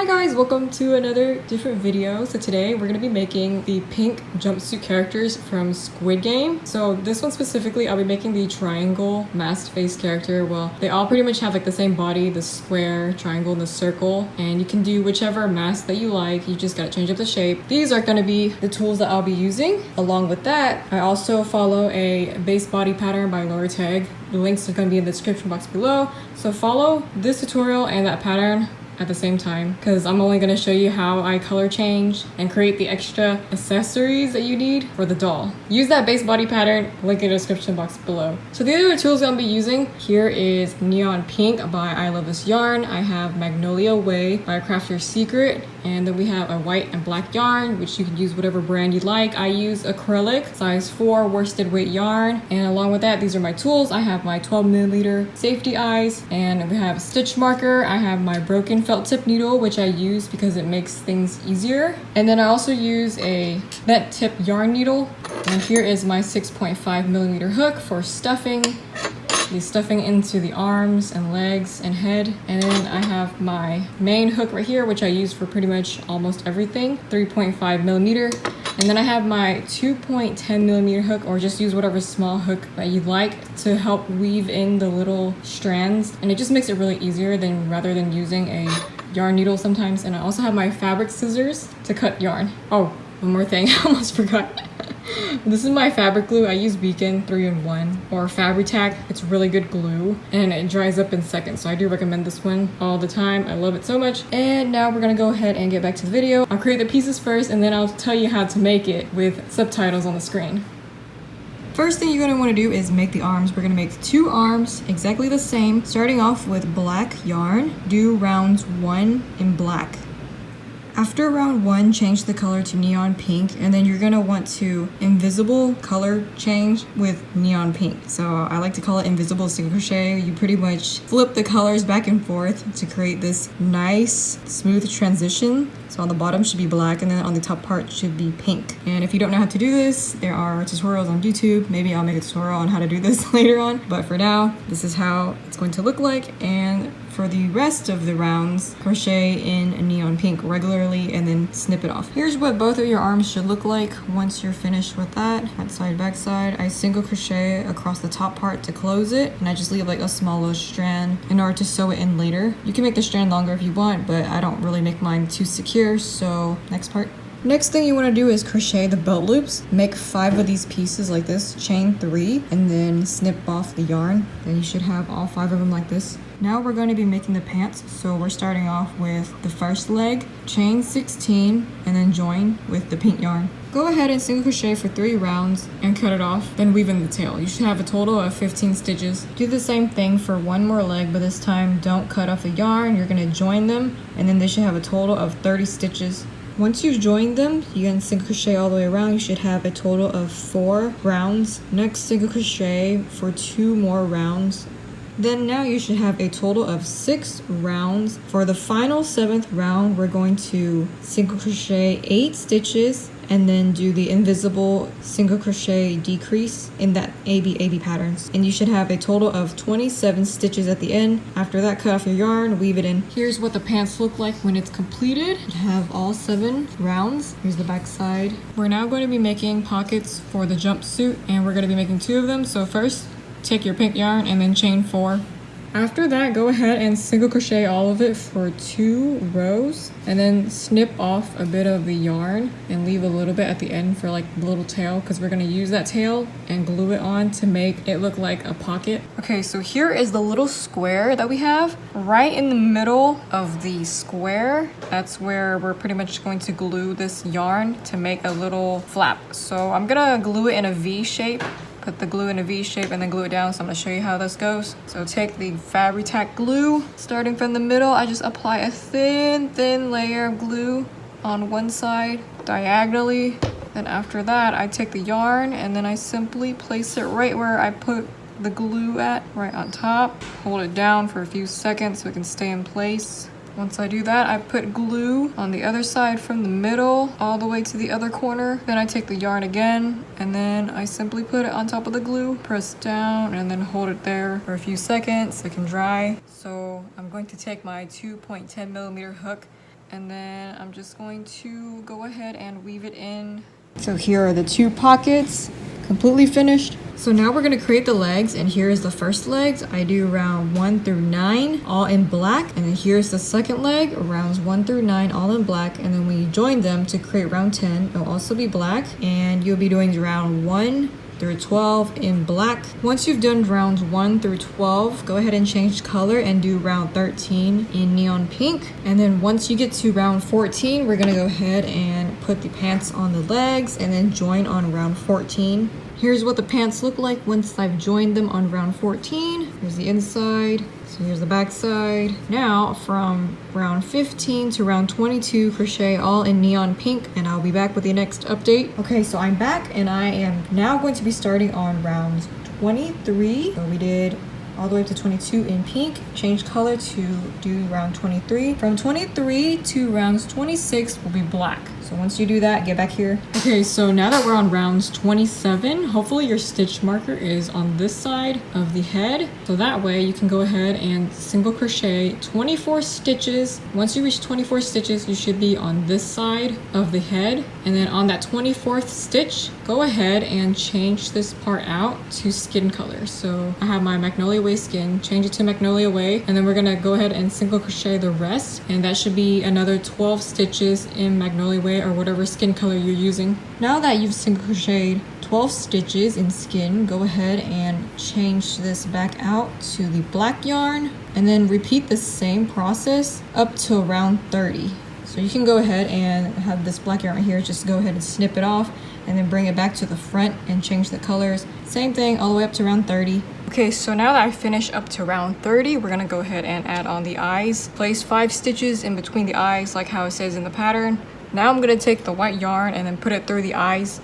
Hi guys, welcome to another different video. So today we're going to be making the pink jumpsuit characters from Squid Game. So this one specifically, I'll be making the triangle masked face character. Well, they all pretty much have like the same body, the square, triangle, and the circle. And you can do whichever mask that you like. You just got to change up the shape. These are going to be the tools that I'll be using. Along with that, I also follow a base body pattern by Laura Tegg. The links are going to be in the description box below. So follow this tutorial and that pattern at the same time, because I'm only going to show you how I color change and create the extra accessories that you need for the doll. Use that base body pattern, link in the description box below. So the other tools I'm going to be using here is Neon Pink by I Love This Yarn. I have Magnolia Way by Crafter's Secret, and then we have a white and black yarn, which you can use whatever brand you like. I use acrylic size 4 worsted weight yarn, and along with that, these are my tools. I have my 12mm safety eyes, and we have a stitch marker. I have my broken felt tip needle, which I use because it makes things easier, and then I also use a bent tip yarn needle, and here is my 6.5mm hook for stuffing into the arms and legs and head. And then I have my main hook right here, which I use for pretty much almost everything, 3.5mm. And then I have my 2.10mm hook, or just use whatever small hook that you like to help weave in the little strands. And it just makes it really easier rather than using a yarn needle sometimes. And I also have my fabric scissors to cut yarn. Oh, one more thing, I almost forgot. This is my fabric glue. I use Beacon 3-in-1 or Fabri-Tac. It's really good glue and it dries up in seconds. So I do recommend this one all the time. I love it so much. And now we're gonna go ahead and get back to the video. I'll create the pieces first and then I'll tell you how to make it with subtitles on the screen. First thing you're going to want to do is make the arms. We're going to make 2 arms exactly the same. Starting off with black yarn, do rounds 1 in black. After round 1, change the color to neon pink, and then you're going to want to invisible color change with neon pink. So I like to call it invisible single crochet. You pretty much flip the colors back and forth to create this nice smooth transition. So on the bottom should be black, and then on the top part should be pink. And if you don't know how to do this, there are tutorials on YouTube. Maybe I'll make a tutorial on how to do this later on. But for now, this is how it's going to look like. And for the rest of the rounds, crochet in neon pink regularly and then snip it off. Here's what both of your arms should look like once you're finished with that. Front side, back side. I single crochet across the top part to close it, and I just leave like a small little strand in order to sew it in later. You can make the strand longer if you want, but I don't really make mine too secure. So next part. Next thing you want to do is crochet the belt loops. Make 5 of these pieces like this, chain 3, and then snip off the yarn. Then you should have all 5 of them like this. Now we're going to be making the pants, so we're starting off with the first leg, chain 16, and then join with the pink yarn. Go ahead and single crochet for 3 rounds and cut it off, then weave in the tail. You should have a total of 15 stitches. Do the same thing for one more leg, but this time don't cut off the yarn. You're going to join them, and then they should have a total of 30 stitches. Once you've joined them, you can single crochet all the way around. You should have a total of 4 rounds. Next, single crochet for 2 more rounds. Then now you should have a total of 6 rounds. For the final 7th round, we're going to single crochet 8 stitches and then do the invisible single crochet decrease in that AB patterns. And you should have a total of 27 stitches at the end. After that, cut off your yarn, weave it in. Here's what the pants look like when it's completed. You have all 7 rounds. Here's the back side. We're now going to be making pockets for the jumpsuit, and we're going to be making 2 of them. So first, take your pink yarn and then chain 4. After that, go ahead and single crochet all of it for 2 rows, and then snip off a bit of the yarn and leave a little bit at the end for like the little tail, because we're going to use that tail and glue it on to make it look like a pocket. Okay, so here is the little square that we have. Right in the middle of the square, that's where we're pretty much going to glue this yarn to make a little flap. So I'm gonna glue it in a V shape. Put the glue in a V shape and then glue it down. So I'm gonna show you how this goes. So take the Fabri-Tac glue, starting from the middle, I just apply a thin layer of glue on one side diagonally. Then after that, I take the yarn and then I simply place it right where I put the glue at, right on top. Hold it down for a few seconds so it can stay in place. Once I do that, I put glue on the other side from the middle all the way to the other corner. Then I take the yarn again, and then I simply put it on top of the glue, press down, and then hold it there for a few seconds so it can dry. So I'm going to take my 2.10mm hook and then I'm just going to go ahead and weave it in. So here are the 2 pockets, completely finished. So now we're gonna create the legs, and here's the first legs. I do round 1 through 9, all in black, and then here's the second leg, rounds 1 through 9, all in black, and then when you join them to create round 10, it'll also be black, and you'll be doing round 1 through 12 in black. Once you've done rounds 1 through 12, go ahead and change color and do round 13 in neon pink. And then once you get to round 14, we're gonna go ahead and put the pants on the legs and then join on round 14. Here's what the pants look like once I've joined them on round 14. Here's the inside. So here's the back side. Now from round 15 to round 22, crochet all in neon pink, and I'll be back with the next update. Okay, so I'm back, and I am now going to be starting on round 23. So we did all the way up to 22 in pink, change color to do round 23. From 23 to rounds 26 will be black. So once you do that, get back here. Okay, so now that we're on rounds 27, hopefully your stitch marker is on this side of the head. So that way you can go ahead and single crochet 24 stitches. Once you reach 24 stitches, you should be on this side of the head. And then on that 24th stitch, go ahead and change this part out to skin color. So I have my Magnolia Way skin, change it to Magnolia Way, and then we're gonna go ahead and single crochet the rest, and that should be another 12 stitches in Magnolia Way or whatever skin color you're using. Now that you've single crocheted 12 stitches in skin, go ahead and change this back out to the black yarn, and then repeat the same process up to around 30. So you can go ahead and have this black yarn right here, just go ahead and snip it off and then bring it back to the front and change the colors. Same thing all the way up to round 30. Okay, so now that I finish up to round 30, we're gonna go ahead and add on the eyes. Place 5 stitches in between the eyes like how it says in the pattern. Now I'm gonna take the white yarn and then put it through the eyes.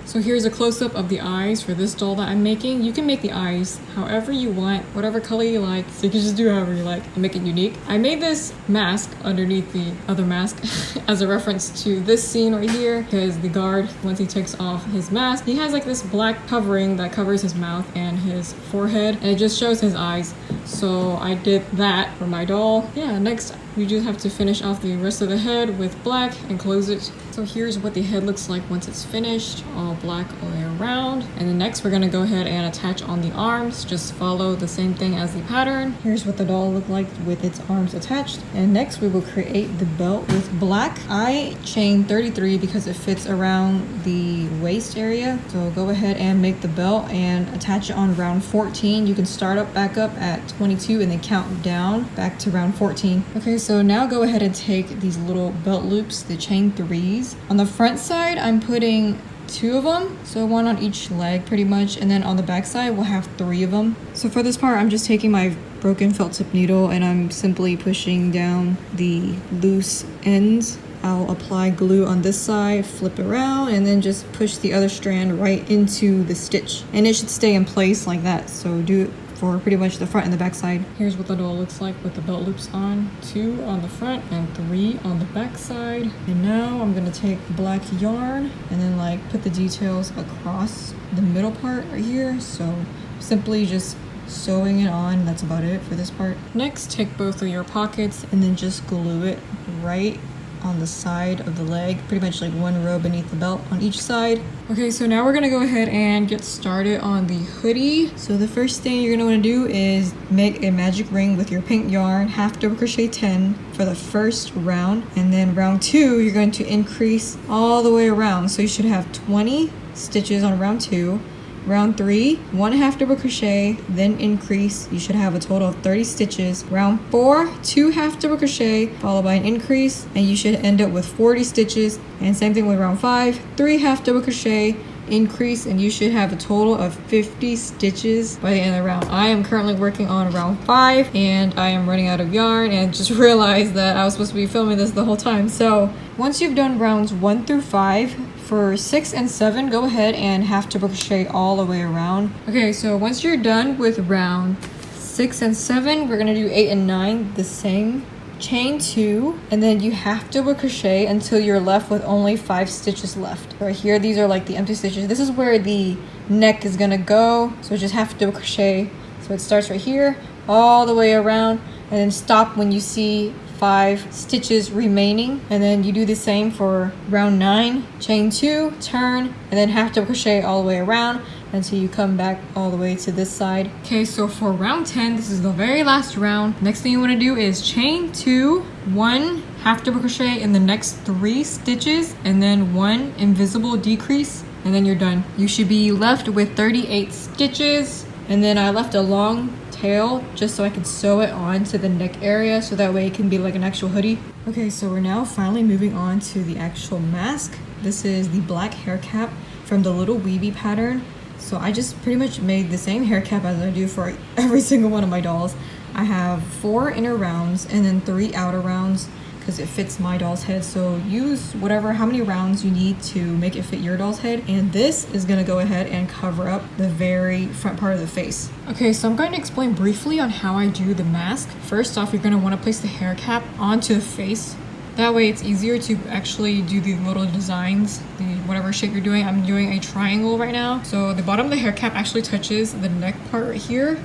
So here's a close-up of the eyes for this doll that I'm making. You can make the eyes however you want, whatever color you like, so you can just do however you like and make it unique. I made this mask underneath the other mask as a reference to this scene right here, because the guard, once he takes off his mask, he has like this black covering that covers his mouth and his forehead, and it just shows his eyes. So I did that for my doll. Yeah, next we just have to finish off the rest of the head with black and close it. So here's what the head looks like once it's finished, all black all the way around. And then next we're gonna go ahead and attach on the arms. Just follow the same thing as the pattern. Here's what the doll looked like with its arms attached. And next we will create the belt with black. I chained 33 because it fits around the waist area. So go ahead and make the belt and attach it on round 14. You can start up back up at 22 and then count down back to round 14. Okay, so now go ahead and take these little belt loops, the chain 3s. On the front side, I'm putting 2 of them, so 1 on each leg pretty much, and then on the back side we'll have 3 of them. So for this part, I'm just taking my broken felt tip needle and I'm simply pushing down the loose ends. I'll apply glue on this side, flip it around, and then just push the other strand right into the stitch, and it should stay in place like that. So do it for pretty much the front and the back side. Here's what the doll looks like with the belt loops on. 2 on the front and 3 on the back side. And now I'm gonna take black yarn and then like put the details across the middle part right here. So simply just sewing it on, that's about it for this part. Next, take both of your pockets and then just glue it right on the side of the leg, pretty much like 1 row beneath the belt on each side. Okay, so now we're gonna go ahead and get started on the hoodie. So the first thing you're gonna wanna do is make a magic ring with your pink yarn, half double crochet 10 for the first round, and then round 2 you're going to increase all the way around. So you should have 20 stitches on round 2. Round 3, 1 half double crochet, then increase. You should have a total of 30 stitches. Round 4, 2 half double crochet, followed by an increase, and you should end up with 40 stitches. And same thing with round 5, 3 half double crochet, increase, and you should have a total of 50 stitches by the end of the round. I am currently working on round 5, and I am running out of yarn, and just realized that I was supposed to be filming this the whole time. So once you've done rounds 1 through 5, for 6 and 7, go ahead and half double crochet all the way around. Okay, so once you're done with round 6 and 7, we're gonna do 8 and 9 the same chain 2, and then you have to double crochet until you're left with only 5 stitches left. Right here, these are like the empty stitches. This is where the neck is gonna go, so just have to double crochet. So it starts right here all the way around, and then stop when you see 5 stitches remaining, and then you do the same for round 9. Chain 2, turn, and then half double crochet all the way around until you come back all the way to this side. Okay, so for round 10, this is the very last round. Next thing you want to do is chain 2, 1 half double crochet in the next 3 stitches, and then 1 invisible decrease, and then you're done. You should be left with 38 stitches, and then I left a long tail just so I can sew it onto the neck area, so that way it can be like an actual hoodie. Okay, so we're now finally moving on to the actual mask. This is the black hair cap from the little weeby pattern. So I just pretty much made the same hair cap as I do for every single one of my dolls. I have 4 inner rounds and then 3 outer rounds because it fits my doll's head. So use how many rounds you need to make it fit your doll's head. And this is gonna go ahead and cover up the very front part of the face. Okay, so I'm going to explain briefly on how I do the mask. First off, you're gonna wanna place the hair cap onto the face. That way it's easier to actually do the little designs, whatever shape you're doing. I'm doing a triangle right now. So the bottom of the hair cap actually touches the neck part right here.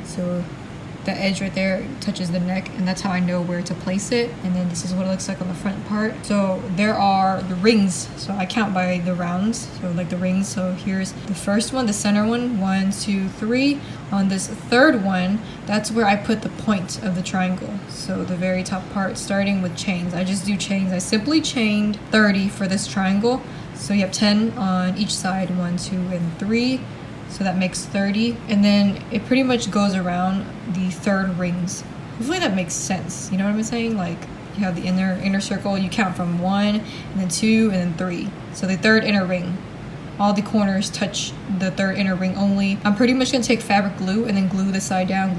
So the edge right there touches the neck, and that's how I know where to place it. And then this is what it looks like on the front part. So there are the rings, so I count by the rounds, so like the rings. So here's the first one, the center one, 1 2 3. On this third one, that's where I put the point of the triangle, so the very top part, starting with chains. I just do chains. I simply chained 30 for this triangle, so you have 10 on each side, 1 2 and 3. So that makes 30, and then it pretty much goes around the third rings. Hopefully that makes sense. You know what I'm saying? Like you have the inner circle, you count from 1 and then 2 and then 3. So the third inner ring, all the corners touch the third inner ring only. I'm pretty much gonna take fabric glue and then glue this side down,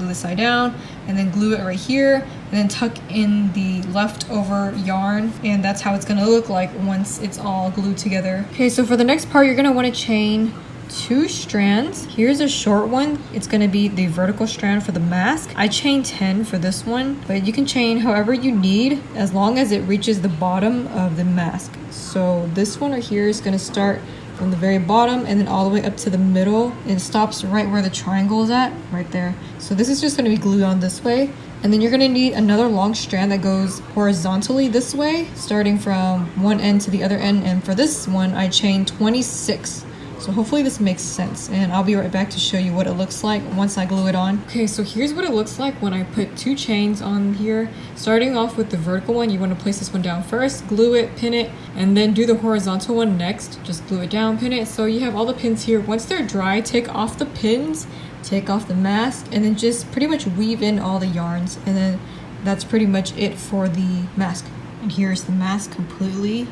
and then glue it right here, and then tuck in the leftover yarn, and that's how it's gonna look like once it's all glued together. Okay, so for the next part, you're gonna wanna chain 2 strands. Here's a short one. It's going to be the vertical strand for the mask. I chained 10 for this one, but you can chain however you need as long as it reaches the bottom of the mask. So this one right here is going to start from the very bottom and then all the way up to the middle. It stops right where the triangle is at, right there. So this is just going to be glued on this way. And then you're going to need another long strand that goes horizontally this way, starting from one end to the other end. And for this one, I chained 26. So hopefully this makes sense, and I'll be right back to show you what it looks like once I glue it on. Okay, so here's what it looks like when I put 2 chains on here. Starting off with the vertical one, you want to place this one down first, glue it, pin it, and then do the horizontal one next. Just glue it down, pin it. So you have all the pins here. Once they're dry, take off the pins, take off the mask, and then just pretty much weave in all the yarns, and then that's pretty much it for the mask. And here's the mask completely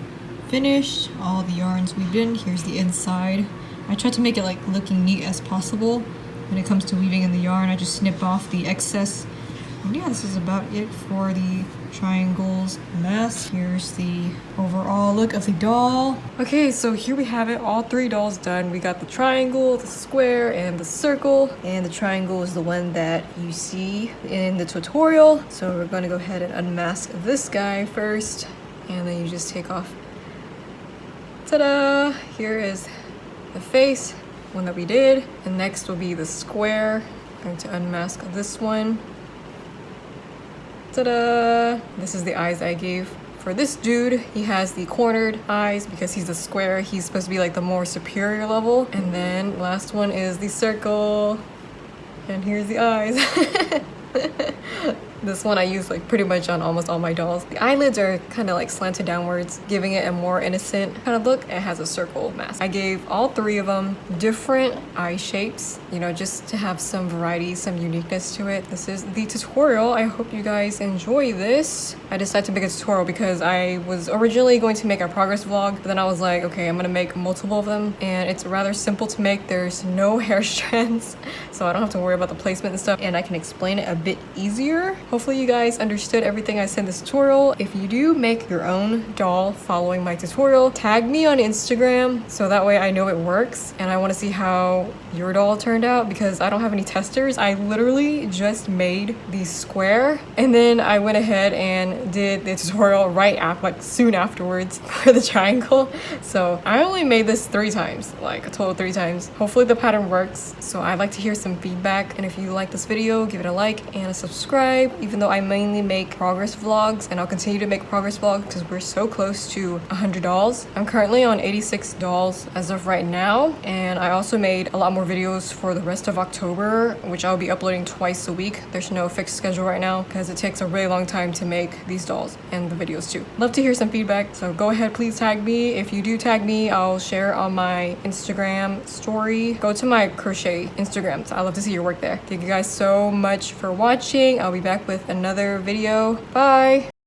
finished, all the yarns weaved in. Here's the inside. I tried to make it like looking neat as possible. When it comes to weaving in the yarn, I just snip off the excess. And yeah, this is about it for the triangles mask. Here's the overall look of the doll. Okay, so here we have it, all 3 dolls done. We got the triangle, the square, and the circle. And the triangle is the one that you see in the tutorial. So we're gonna go ahead and unmask this guy first, and then you just take off. Ta-da! Here is the face, one that we did, and next will be the square. I'm going to unmask this one. Ta-da! This is the eyes I gave for this dude. He has the cornered eyes because he's a square. He's supposed to be like the more superior level. And then last one is the circle, and here's the eyes. This one I use like pretty much on almost all my dolls. The eyelids are kind of like slanted downwards, giving it a more innocent kind of look. It has a circle mask. I gave all 3 of them different eye shapes, you know, just to have some variety, some uniqueness to it. This is the tutorial. I hope you guys enjoy this. I decided to make a tutorial because I was originally going to make a progress vlog, but then I was like, okay, I'm gonna make multiple of them, and it's rather simple to make. There's no hair strands, so I don't have to worry about the placement and stuff, and I can explain it a bit easier. hopefully you guys understood everything I said in this tutorial. If you do make your own doll following my tutorial, tag me on Instagram so that way I know it works, and I want to see how your doll turned out because I don't have any testers. I literally just made the square and then I went ahead and did the tutorial right after, like soon afterwards, for the triangle. So I only made this 3 times, like a total 3 times. Hopefully the pattern works. So I'd like to hear some feedback, and if you like this video, give it a like and a subscribe, even though I mainly make progress vlogs, and I'll continue to make progress vlogs because we're so close to 100 dolls. I'm currently on 86 dolls as of right now, and I also made a lot more videos for the rest of October, which I'll be uploading twice a week. There's no fixed schedule right now because it takes a really long time to make these dolls and the videos too. Love to hear some feedback, so go ahead, please tag me. If you do tag me, I'll share on my Instagram story. Go to my crochet Instagram, so I love to see your work there. Thank you guys so much for watching. I'll be back with another video. Bye.